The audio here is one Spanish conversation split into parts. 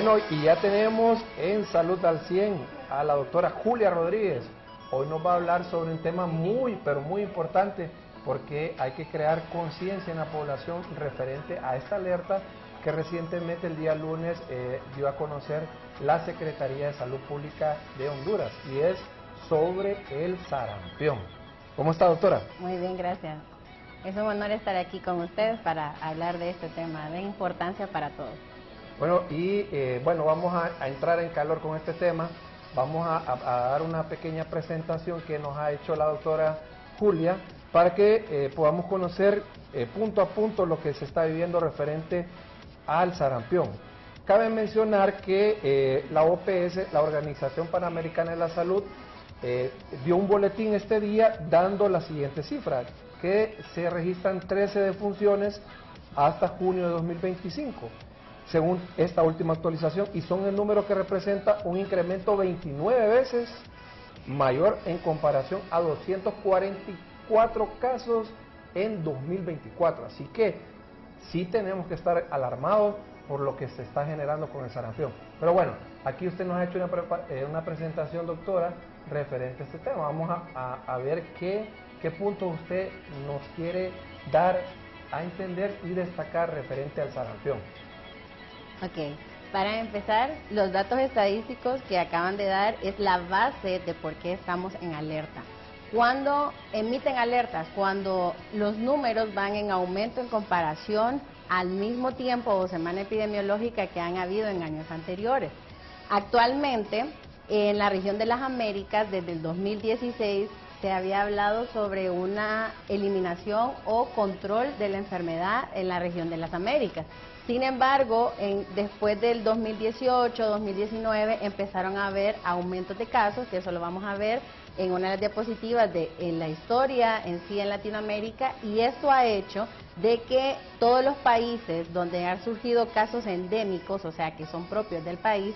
Bueno, y ya tenemos en Salud al 100 a la doctora Julia Rodríguez. Hoy nos va a hablar sobre un tema muy, pero muy importante, porque hay que crear conciencia en la población referente a esta alerta que recientemente el día lunes dio a conocer la Secretaría de Salud Pública de Honduras, y es sobre el sarampión. ¿Cómo está, doctora? Muy bien, gracias. Es un honor estar aquí con ustedes para hablar de este tema de importancia para todos. Bueno, y vamos a entrar en calor con este tema. Vamos a dar una pequeña presentación que nos ha hecho la doctora Julia para que podamos conocer punto a punto lo que se está viviendo referente al sarampión. Cabe mencionar que la OPS, la Organización Panamericana de la Salud, dio un boletín este día dando la siguiente cifra, que se registran 13 defunciones hasta junio de 2025. Según esta última actualización, y son el número que representa un incremento 29 veces mayor en comparación a 244 casos en 2024. Así que sí tenemos que estar alarmados por lo que se está generando con el sarampión. Pero bueno, aquí usted nos ha hecho una presentación, doctora, referente a este tema. Vamos a ver qué punto usted nos quiere dar a entender y destacar referente al sarampión. Ok, para empezar, los datos estadísticos que acaban de dar es la base de por qué estamos en alerta. Cuando emiten alertas, cuando los números van en aumento en comparación al mismo tiempo o semana epidemiológica que han habido en años anteriores. Actualmente, en la región de las Américas, desde el 2016, se había hablado sobre una eliminación o control de la enfermedad en la región de las Américas. Sin embargo, después del 2018-2019 empezaron a haber aumentos de casos, que eso lo vamos a ver en una de las diapositivas en la historia en sí en Latinoamérica, y esto ha hecho de que todos los países donde han surgido casos endémicos, o sea que son propios del país,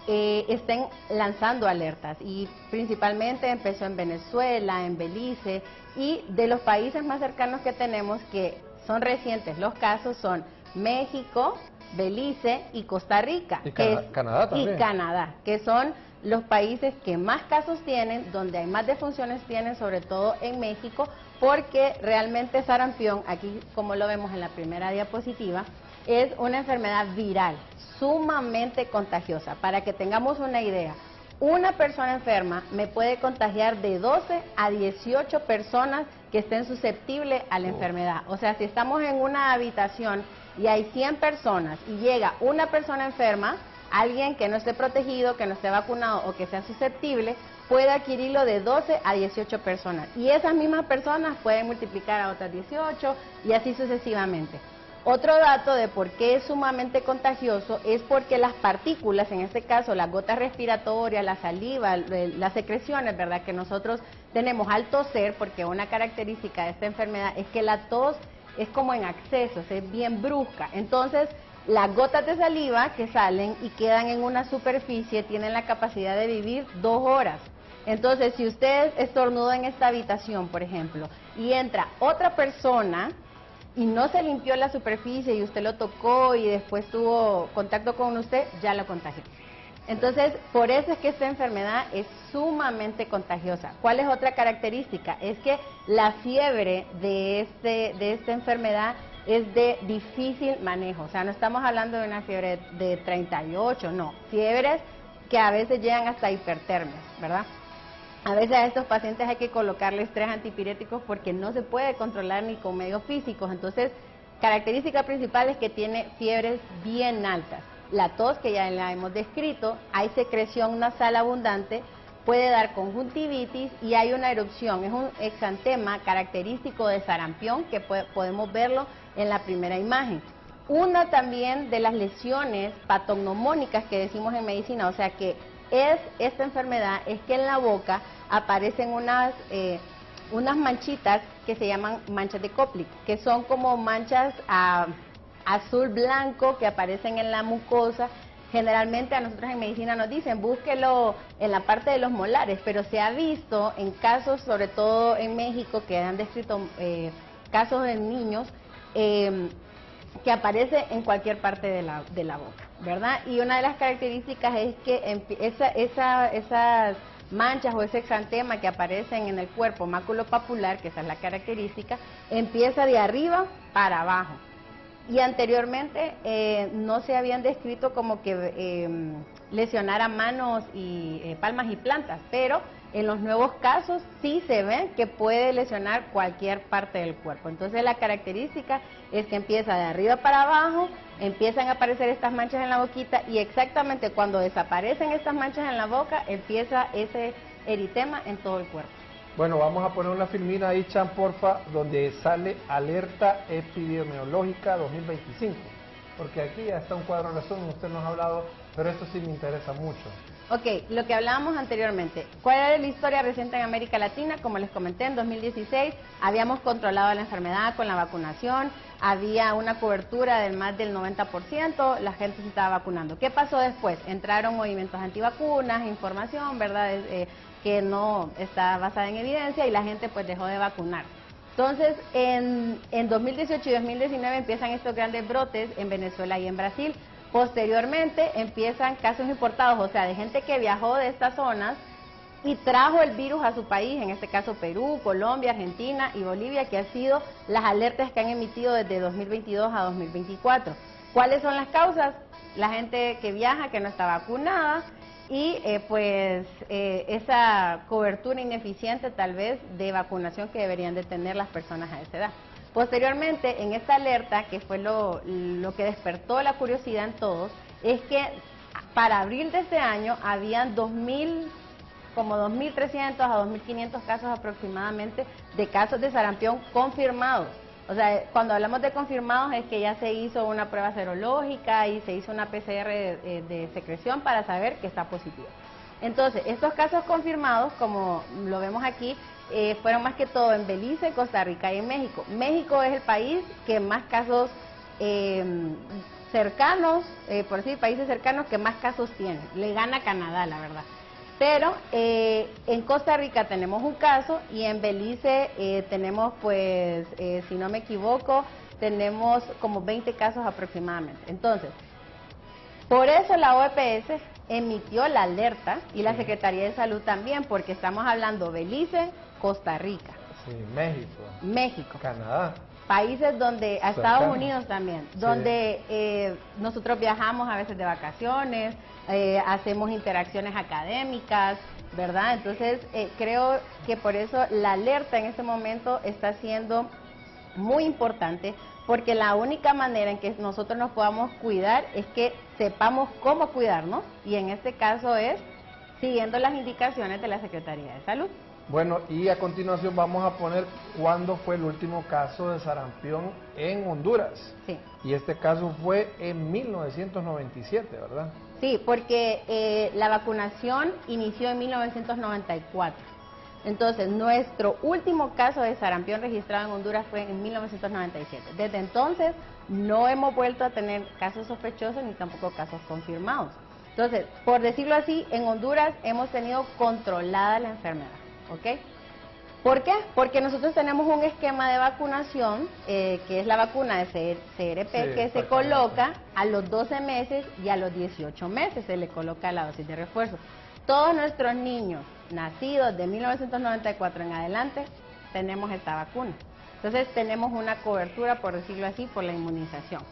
estén lanzando alertas, y principalmente empezó en Venezuela, en Belice, y de los países más cercanos que tenemos que son recientes los casos son México, Belice y Costa Rica. Y Canadá también. Y Canadá, que son los países que más casos tienen, donde hay más defunciones tienen, sobre todo en México, porque realmente sarampión, aquí como lo vemos en la primera diapositiva, es una enfermedad viral, sumamente contagiosa. Para que tengamos una idea, una persona enferma me puede contagiar de 12 a 18 personas que estén susceptibles a la enfermedad. O sea, si estamos en una habitación y hay 100 personas y llega una persona enferma, alguien que no esté protegido, que no esté vacunado o que sea susceptible, puede adquirirlo de 12 a 18 personas. Y esas mismas personas pueden multiplicar a otras 18 y así sucesivamente. Otro dato de por qué es sumamente contagioso es porque las partículas, en este caso las gotas respiratorias, la saliva, las secreciones, ¿verdad?, que nosotros tenemos al toser, porque una característica de esta enfermedad es que la tos es como en accesos, es bien brusca. Entonces, las gotas de saliva que salen y quedan en una superficie tienen la capacidad de vivir 2 horas. Entonces, si usted estornudó en esta habitación, por ejemplo, y entra otra persona y no se limpió la superficie y usted lo tocó y después tuvo contacto con usted, ya lo contagió. Entonces, por eso es que esta enfermedad es sumamente contagiosa. ¿Cuál es otra característica? Es que la fiebre de esta enfermedad es de difícil manejo. O sea, no estamos hablando de una fiebre de 38, no. Fiebres que a veces llegan hasta hipertermia, ¿verdad? A veces a estos pacientes hay que colocarles 3 antipiréticos porque no se puede controlar ni con medios físicos. Entonces, característica principal es que tiene fiebres bien altas. La tos, que ya la hemos descrito, hay secreción nasal abundante, puede dar conjuntivitis y hay una erupción. Es un exantema característico de sarampión que podemos verlo en la primera imagen. Una también de las lesiones patognomónicas que decimos en medicina, o sea que es esta enfermedad, es que en la boca aparecen unas manchitas que se llaman manchas de Koplik, que son como manchas azul blanco que aparecen en la mucosa. Generalmente a nosotros en medicina nos dicen búsquelo en la parte de los molares, pero se ha visto en casos, sobre todo en México, que han descrito casos en niños, que aparece en cualquier parte de la boca, ¿verdad? Y una de las características es que esas manchas o ese exantema que aparecen en el cuerpo maculopapular, que esa es la característica, empieza de arriba para abajo. Y anteriormente no se habían descrito como que lesionara manos y palmas y plantas, pero en los nuevos casos sí se ve que puede lesionar cualquier parte del cuerpo. Entonces la característica es que empieza de arriba para abajo, empiezan a aparecer estas manchas en la boquita y exactamente cuando desaparecen estas manchas en la boca empieza ese eritema en todo el cuerpo. Bueno, vamos a poner una filmina ahí, Chan, porfa, donde sale alerta epidemiológica 2025, porque aquí ya está un cuadro de resumen, usted nos ha hablado, pero esto sí me interesa mucho. Ok, lo que hablábamos anteriormente, ¿cuál era la historia reciente en América Latina? Como les comenté, en 2016 habíamos controlado la enfermedad con la vacunación, había una cobertura del más del 90%, la gente se estaba vacunando. ¿Qué pasó después? Entraron movimientos antivacunas, información, ¿verdad?, que no está basada en evidencia y la gente pues dejó de vacunar. Entonces, en 2018 y 2019 empiezan estos grandes brotes en Venezuela y en Brasil. Posteriormente empiezan casos importados, o sea, de gente que viajó de estas zonas y trajo el virus a su país, en este caso Perú, Colombia, Argentina y Bolivia, que han sido las alertas que han emitido desde 2022 a 2024. ¿Cuáles son las causas? La gente que viaja, que no está vacunada, y esa cobertura ineficiente tal vez de vacunación que deberían de tener las personas a esa edad. Posteriormente, en esta alerta, que fue lo que despertó la curiosidad en todos, es que para abril de este año habían como 2.300 a 2.500 casos aproximadamente de casos de sarampión confirmados. O sea, cuando hablamos de confirmados es que ya se hizo una prueba serológica y se hizo una PCR de secreción para saber que está positivo. Entonces, estos casos confirmados, como lo vemos aquí, fueron más que todo en Belice, Costa Rica y en México. México es el país que más casos cercanos, por decir, países cercanos que más casos tiene. Le gana Canadá, la verdad. Pero en Costa Rica tenemos un caso y en Belice tenemos, pues, si no me equivoco, tenemos como 20 casos aproximadamente. Entonces, por eso la OPS emitió la alerta y la Secretaría de Salud también, porque estamos hablando Belice, Costa Rica. Sí, México. México. Canadá. Países donde, a Estados Unidos también, donde nosotros viajamos a veces de vacaciones, hacemos interacciones académicas, ¿verdad? Entonces, creo que por eso la alerta en este momento está siendo muy importante, porque la única manera en que nosotros nos podamos cuidar es que sepamos cómo cuidarnos, y en este caso es siguiendo las indicaciones de la Secretaría de Salud. Bueno, y a continuación vamos a poner cuándo fue el último caso de sarampión en Honduras. Sí. Y este caso fue en 1997, ¿verdad? Sí, porque la vacunación inició en 1994. Entonces, nuestro último caso de sarampión registrado en Honduras fue en 1997. Desde entonces, no hemos vuelto a tener casos sospechosos ni tampoco casos confirmados. Entonces, por decirlo así, en Honduras hemos tenido controlada la enfermedad. ¿Ok? ¿Por qué? Porque nosotros tenemos un esquema de vacunación, que es la vacuna de CRP, que se coloca a los 12 meses y a los 18 meses se le coloca la dosis de refuerzo. Todos nuestros niños nacidos de 1994 en adelante tenemos esta vacuna. Entonces tenemos una cobertura, por decirlo así, por la inmunización.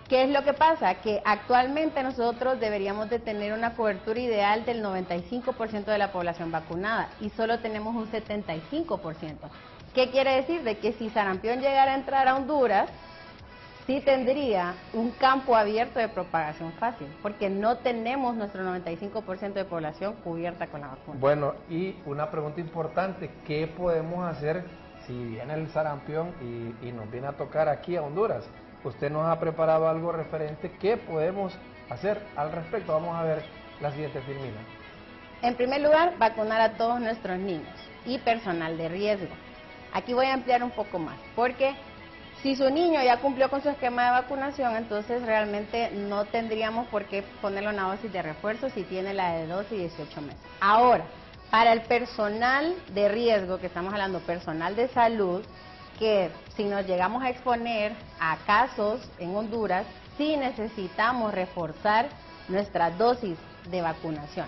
¿Qué es lo que pasa? Que actualmente nosotros deberíamos de tener una cobertura ideal del 95% de la población vacunada y solo tenemos un 75%. ¿Qué quiere decir? De que si sarampión llegara a entrar a Honduras, sí tendría un campo abierto de propagación fácil, porque no tenemos nuestro 95% de población cubierta con la vacuna. Bueno, y una pregunta importante, ¿qué podemos hacer si viene el sarampión y nos viene a tocar aquí a Honduras? Usted nos ha preparado algo referente. ¿Qué podemos hacer al respecto? Vamos a ver la siguiente filmina. En primer lugar, vacunar a todos nuestros niños y personal de riesgo. Aquí voy a ampliar un poco más, porque si su niño ya cumplió con su esquema de vacunación, entonces realmente no tendríamos por qué ponerle una dosis de refuerzo si tiene la de 12 y 18 meses. Ahora, para el personal de riesgo, que estamos hablando personal de salud, que si nos llegamos a exponer a casos en Honduras, sí necesitamos reforzar nuestra dosis de vacunación.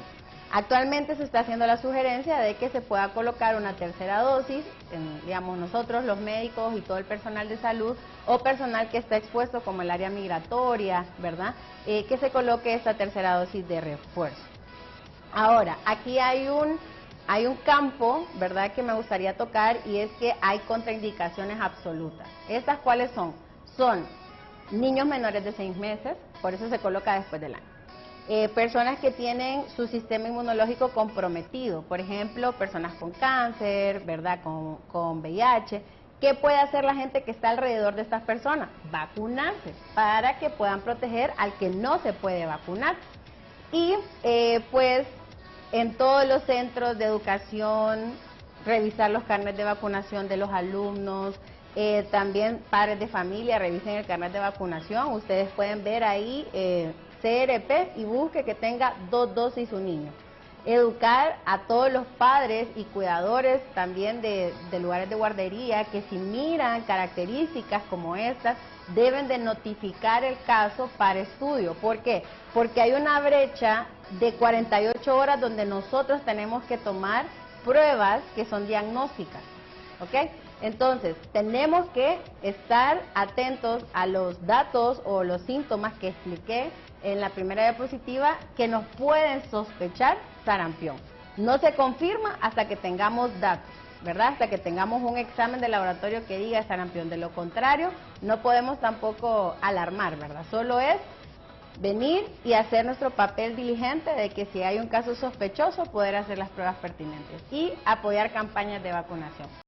Actualmente se está haciendo la sugerencia de que se pueda colocar una tercera dosis, digamos nosotros los médicos y todo el personal de salud o personal que está expuesto como el área migratoria, ¿verdad? Que se coloque esta tercera dosis de refuerzo. Ahora, aquí hay un campo, ¿verdad?, que me gustaría tocar, y es que hay contraindicaciones absolutas. ¿Estas cuáles son? Son niños menores de 6 meses, por eso se coloca después del año. Personas que tienen su sistema inmunológico comprometido, por ejemplo, personas con cáncer, ¿verdad?, con VIH. ¿Qué puede hacer la gente que está alrededor de estas personas? Vacunarse, para que puedan proteger al que no se puede vacunar. Y pues en todos los centros de educación, revisar los carnets de vacunación de los alumnos, también padres de familia, revisen el carnet de vacunación. Ustedes pueden ver ahí CRP y busque que tenga 2 dosis su niño. Educar a todos los padres y cuidadores también de lugares de guardería que si miran características como estas, deben de notificar el caso para estudio. ¿Por qué? Porque hay una brecha de 48 horas donde nosotros tenemos que tomar pruebas que son diagnósticas, ¿ok? Entonces, tenemos que estar atentos a los datos o los síntomas que expliqué en la primera diapositiva que nos pueden sospechar sarampión. No se confirma hasta que tengamos datos, ¿verdad? Hasta que tengamos un examen de laboratorio que diga sarampión. De lo contrario, no podemos tampoco alarmar, ¿verdad? Solo es venir y hacer nuestro papel diligente de que si hay un caso sospechoso, poder hacer las pruebas pertinentes y apoyar campañas de vacunación.